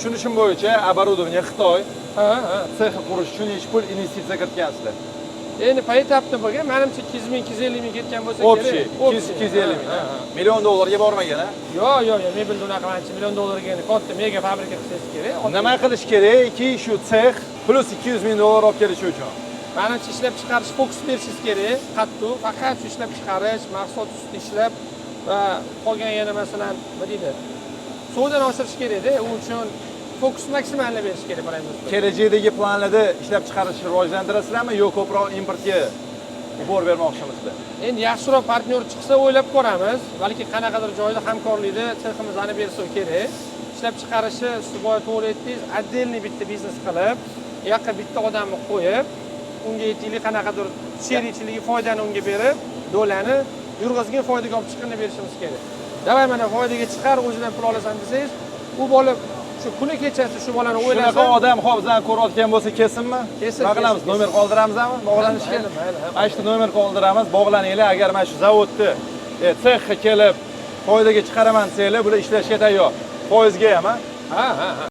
tushunishim bo'yicha оборудование Xitoy, Ha. sex qurish uchun necha pul investitsiya kiritgansizlar? Endi poetapni bo'lgan, menimcha 200 ming, 250 ming ketgan bo'lsa Общий 250 ming. Million dollarga bormagan a? Yo'q, mebelda unaqa mancha million dollarga katta mega fabrika qilsangiz kerak. Nima qilish kerakki, shu sex plus 200 ming dollar olib kelish uchun? Menimcha ishlab chiqarish fokus berishingiz kerak. Qattiq, faqat shu ishlab chiqarish, mahsulot ustida ishlab va qolgan yana masalan, nima deydi? Suvdan oshirish kerak-da, u uchun fokus maksimalni berish kerak bilaymiz. Kelajakdagi planlarda ishlab chiqarishni rivojlantirasizlarmi yo ko'proq importga e'tibor bermoqchimisizlar? Endi yaxshiroq partnyor chiqsa o'ylab ko'ramiz. Balki qanaqadir joyda hamkorlikda seximizni bersa kerak. Ishlab chiqarishi siz to'g'ri aytdingiz, отдельный bitta biznes qilib, u yoqqa bitta odamni qo'yib, unga aytaylik qanaqadir sherikchiligi foydani unga berib, dolani yurg'izgan foydaga olib chiqishni berishimiz kerak. Davay mana foydaga chiqar, o'zidan pul olasan desangiz, u bola shu kuni kechasi shu bolani o'ylasa, shunaqa odam hozirdan ko'rayotgan bo'lsa kesinmi? Nima qilamiz? Nomer qoldiramizmi? Bog'lanishga. Mana shu nomer qoldiramiz, bog'laninglar. Agar mana shu zavodni sexga kelib foydaga chiqaraman desanglar, bular ishlashga tayyor. Foizga ham, ha.